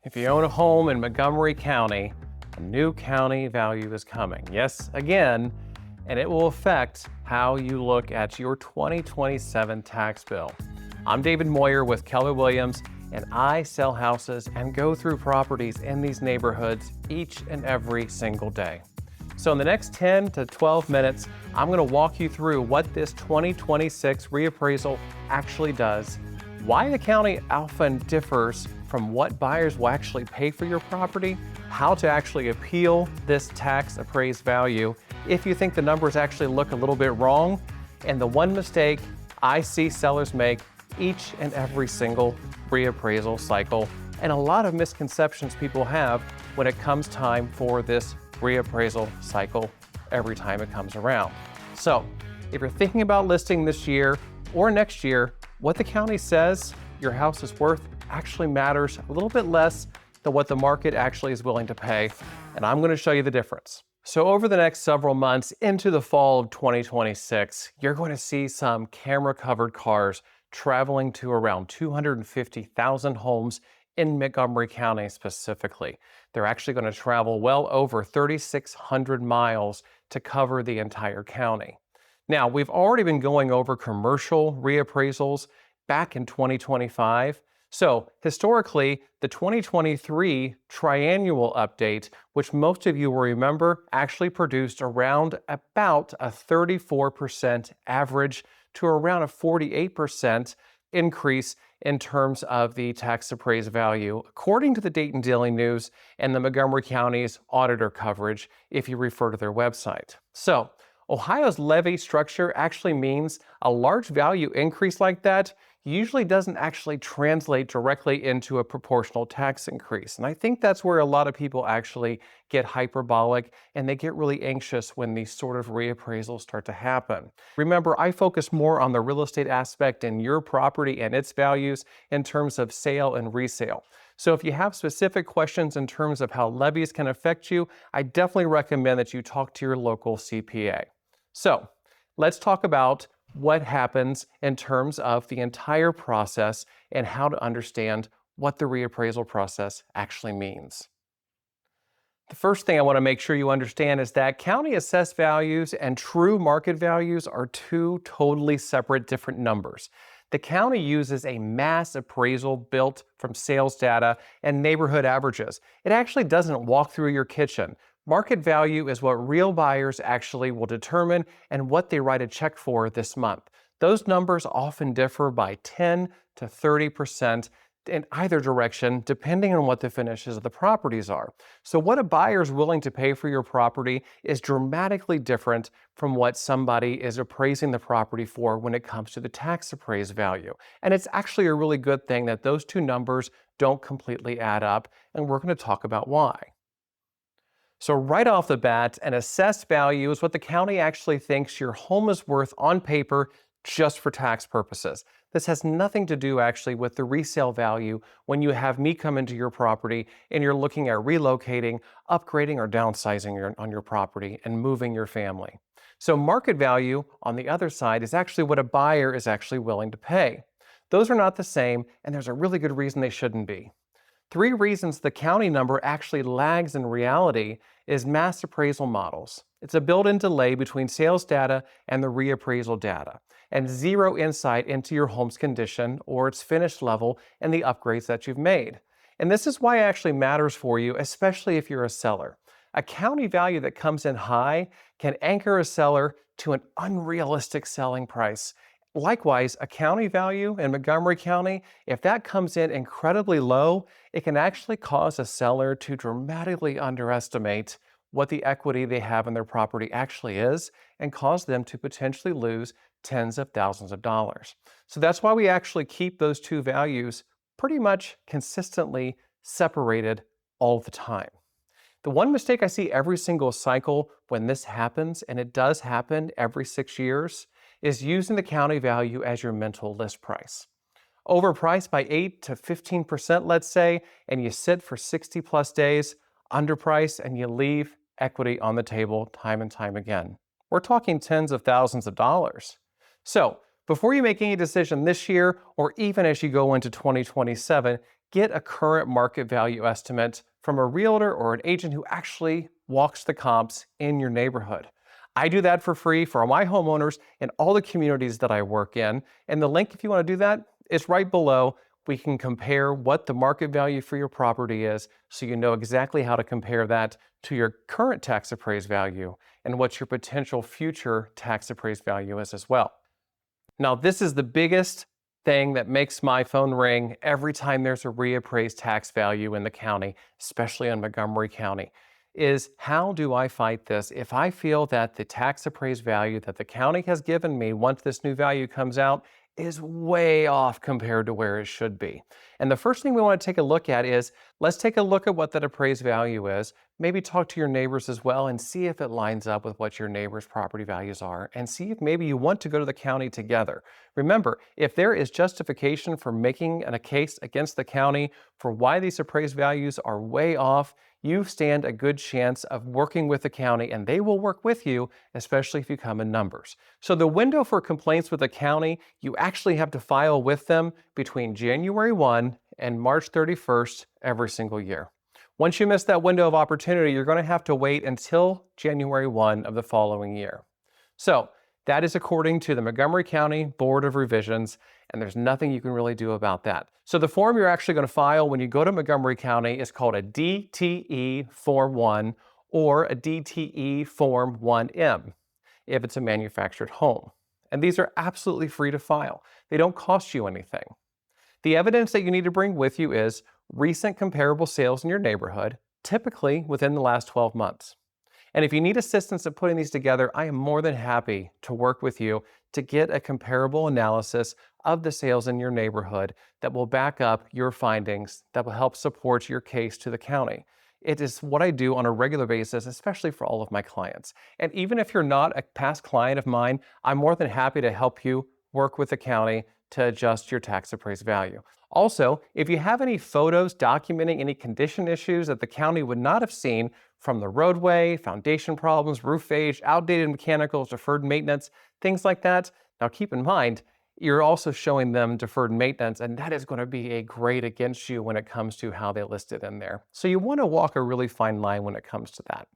If you own a home in Montgomery County, a new county value is coming. Yes, again, and it will affect how you look at your 2027 tax bill. I'm David Moyer with Keller Williams, and I sell houses and go through properties in these neighborhoods each and every single day. So in the next 10 to 12 minutes, I'm going to walk you through what this 2026 reappraisal actually does, why the county often differs from what buyers will actually pay for your property, how to actually appeal this tax appraised value if you think the numbers actually look a little bit wrong, and the one mistake I see sellers make each and every single reappraisal cycle, and a lot of misconceptions people have when it comes time for this reappraisal cycle every time it comes around. So if you're thinking about listing this year or next year, what the county says your house is worth actually matters a little bit less than what the market actually is willing to pay, and I'm going to show you the difference. So over the next several months into the fall of 2026, you're going to see some camera-covered cars traveling to around 250,000 homes in Montgomery County specifically. They're actually going to travel well over 3,600 miles to cover the entire county. Now, we've already been going over commercial reappraisals back in 2025. So historically, the 2023 triennial update, which most of you will remember, actually produced around about a 34% average to around a 48% increase in terms of the tax appraised value, according to the Dayton Daily News and the Montgomery County's auditor coverage, if you refer to their website. So Ohio's levy structure actually means a large value increase like that usually doesn't actually translate directly into a proportional tax increase. And I think that's where a lot of people actually get hyperbolic and they get really anxious when these sort of reappraisals start to happen. Remember, I focus more on the real estate aspect in your property and its values in terms of sale and resale. So if you have specific questions in terms of how levies can affect you, I definitely recommend that you talk to your local CPA. So let's talk about what happens in terms of the entire process and how to understand what the reappraisal process actually means. The first thing I want to make sure you understand is that county assessed values and true market values are two totally separate different numbers. The county uses a mass appraisal built from sales data and neighborhood averages. It actually doesn't walk through your kitchen. Market value is what real buyers actually will determine and what they write a check for this month. Those numbers often differ by 10 to 30% in either direction, depending on what the finishes of the properties are. So what a buyer is willing to pay for your property is dramatically different from what somebody is appraising the property for when it comes to the tax appraised value. And it's actually a really good thing that those two numbers don't completely add up, and we're going to talk about why. So right off the bat, an assessed value is what the county actually thinks your home is worth on paper just for tax purposes. This has nothing to do actually with the resale value when you have me come into your property and you're looking at relocating, upgrading, or downsizing on your property and moving your family. So market value, on the other side, is actually what a buyer is actually willing to pay. Those are not the same, and there's a really good reason they shouldn't be. 3 reasons the county number actually lags in reality is mass appraisal models. It's a built-in delay between sales data and the reappraisal data, and zero insight into your home's condition or its finish level and the upgrades that you've made. And this is why it actually matters for you, especially if you're a seller. A county value that comes in high can anchor a seller to an unrealistic selling price. Likewise, a county value in Montgomery County, if that comes in incredibly low, it can actually cause a seller to dramatically underestimate what the equity they have in their property actually is and cause them to potentially lose tens of thousands of dollars. So that's why we actually keep those two values pretty much consistently separated all the time. The one mistake I see every single cycle when this happens, and it does happen every 6 years, is using the county value as your mental list price. Overpriced by 8 to 15%, let's say, and you sit for 60 plus days, underpriced, and you leave equity on the table time and time again. We're talking tens of thousands of dollars. So before you make any decision this year, or even as you go into 2027, get a current market value estimate from a realtor or an agent who actually walks the comps in your neighborhood. I do that for free for my homeowners in all the communities that I work in. And the link, if you want to do that, is right below. We can compare what the market value for your property is so you know exactly how to compare that to your current tax appraised value and what your potential future tax appraised value is as well. Now, this is the biggest thing that makes my phone ring every time there's a reappraised tax value in the county, especially in Montgomery County, is how do I fight this if I feel that the tax appraised value that the county has given me once this new value comes out is way off compared to where it should be. And the first thing we want to take a look at is, let's take a look at what that appraised value is, maybe talk to your neighbors as well and see if it lines up with what your neighbors' property values are, and see if maybe you want to go to the county together. Remember, if there is justification for making a case against the county for why these appraised values are way off, you stand a good chance of working with the county, and they will work with you, especially if you come in numbers. So the window for complaints with the county, you actually have to file with them between January 1 and March 31st every single year. Once you miss that window of opportunity, you're going to have to wait until January 1 of the following year. So that is according to the Montgomery County Board of Revisions, and there's nothing you can really do about that. So the form you're actually going to file when you go to Montgomery County is called a DTE Form 1 or a DTE Form 1M if it's a manufactured home. And these are absolutely free to file. They don't cost you anything. The evidence that you need to bring with you is recent comparable sales in your neighborhood, typically within the last 12 months. And if you need assistance in putting these together, I am more than happy to work with you to get a comparable analysis of the sales in your neighborhood that will back up your findings, that will help support your case to the county. It is what I do on a regular basis, especially for all of my clients. And even if you're not a past client of mine, I'm more than happy to help you work with the county to adjust your tax appraised value. Also, if you have any photos documenting any condition issues that the county would not have seen from the roadway, foundation problems, roof age, outdated mechanicals, deferred maintenance, things like that, now keep in mind, you're also showing them deferred maintenance, and that is going to be a grade against you when it comes to how they list it in there. So you want to walk a really fine line when it comes to that.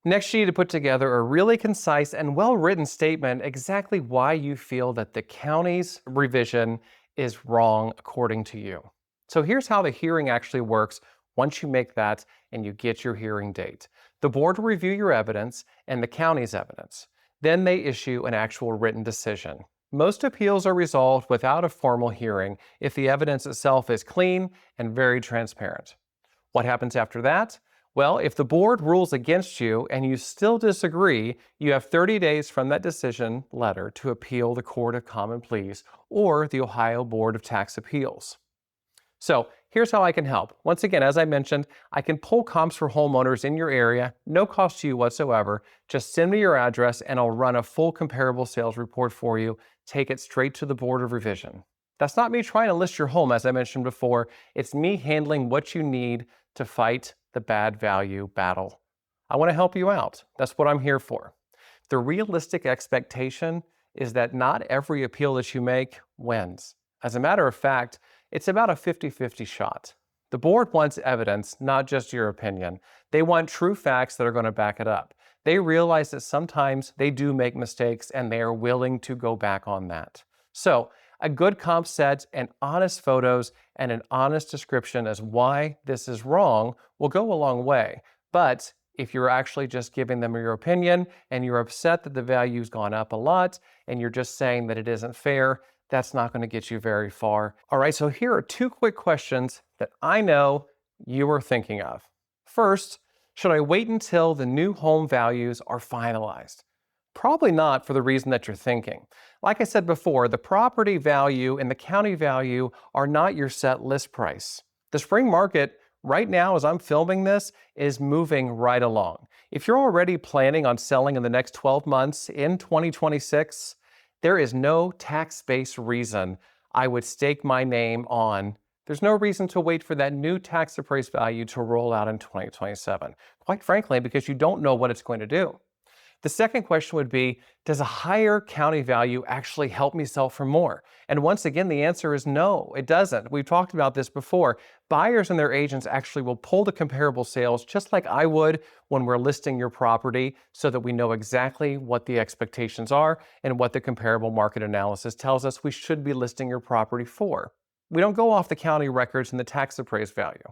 Next, you need to put together a really concise and well-written statement exactly why you feel that the county's revision is wrong according to you. So here's how the hearing actually works once you make that and you get your hearing date. The board will review your evidence and the county's evidence. Then they issue an actual written decision. Most appeals are resolved without a formal hearing if the evidence itself is clean and very transparent. What happens after that? Well, if the board rules against you and you still disagree, you have 30 days from that decision letter to appeal the Court of Common Pleas or the Ohio Board of Tax Appeals. So here's how I can help. Once again, as I mentioned, I can pull comps for homeowners in your area, no cost to you whatsoever. Just send me your address and I'll run a full comparable sales report for you. Take it straight to the Board of Revision. That's not me trying to list your home, as I mentioned before. It's me handling what you need to fight the bad value battle. I want to help you out. That's what I'm here for. The realistic expectation is that not every appeal that you make wins. As a matter of fact, it's about a 50-50 shot. The board wants evidence, not just your opinion. They want true facts that are going to back it up. They realize that sometimes they do make mistakes and they are willing to go back on that. So a good comp set and honest photos and an honest description as why this is wrong will go a long way. But if you're actually just giving them your opinion and you're upset that the value's gone up a lot and you're just saying that it isn't fair, that's not going to get you very far. All right, so here are two quick questions that I know you are thinking of. First, should I wait until the new home values are finalized? Probably not, for the reason that you're thinking. Like I said before, the property value and the county value are not your set list price. The spring market right now, as I'm filming this, is moving right along. If you're already planning on selling in the next 12 months in 2026, there is no tax-based reason I would stake my name on. There's no reason to wait for that new tax appraised value to roll out in 2027. Quite frankly, because you don't know what it's going to do. The second question would be, does a higher county value actually help me sell for more? And once again, the answer is no, it doesn't. We've talked about this before. Buyers and their agents actually will pull the comparable sales just like I would when we're listing your property so that we know exactly what the expectations are and what the comparable market analysis tells us we should be listing your property for. We don't go off the county records and the tax appraised value.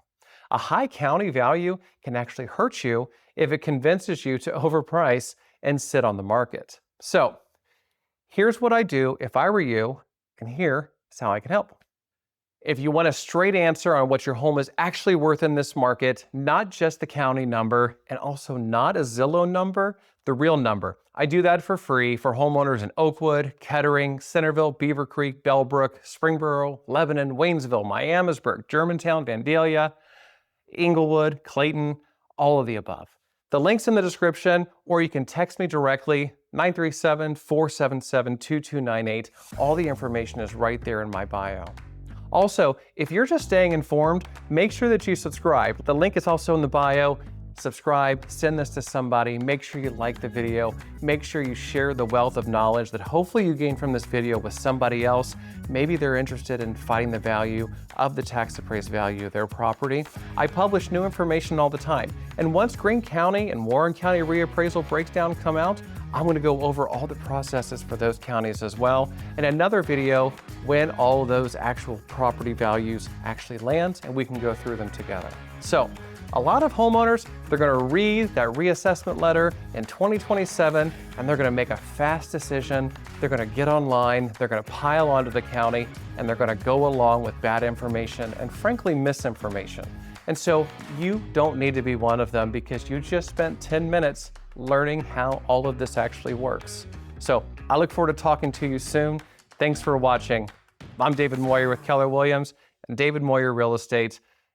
A high county value can actually hurt you if it convinces you to overprice and sit on the market. So here's what I do if I were you, and here is how I can help. If you want a straight answer on what your home is actually worth in this market, not just the county number, and also not a Zillow number, the real number, I do that for free for homeowners in Oakwood, Kettering, Centerville, Beaver Creek, Bellbrook, Springboro, Lebanon, Waynesville, Miamisburg, Germantown, Vandalia, Inglewood, Clayton, all of the above. The link's in the description, or you can text me directly, 937-477-2298. All the information is right there in my bio. Also, if you're just staying informed, make sure that you subscribe. The link is also in the bio. Subscribe, send this to somebody, make sure you like the video, make sure you share the wealth of knowledge that hopefully you gain from this video with somebody else. Maybe they're interested in finding the value of the tax appraised value of their property. I publish new information all the time. And once Greene County and Warren County reappraisal breakdown come out, I'm going to go over all the processes for those counties as well in another video when all of those actual property values actually land and we can go through them together. So a lot of homeowners, they're going to read that reassessment letter in 2027 and they're going to make a fast decision. They're going to get online, they're going to pile onto the county, and they're going to go along with bad information and frankly misinformation. And so you don't need to be one of them because you just spent 10 minutes learning how all of this actually works. So I look forward to talking to you soon. Thanks for watching. I'm David Moyer with Keller Williams and David Moyer Real Estate.